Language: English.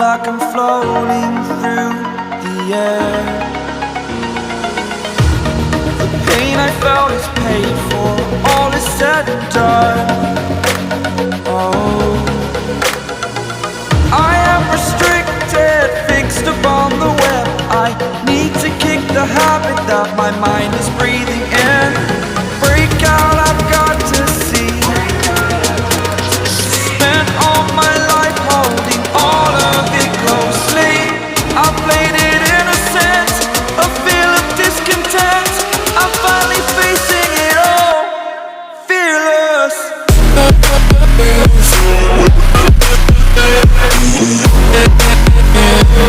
like I'm floating through the air. The pain I felt is paid for, all is said and done. Oh, I am restricted, fixed upon the web. I need to kick the habit that my mind is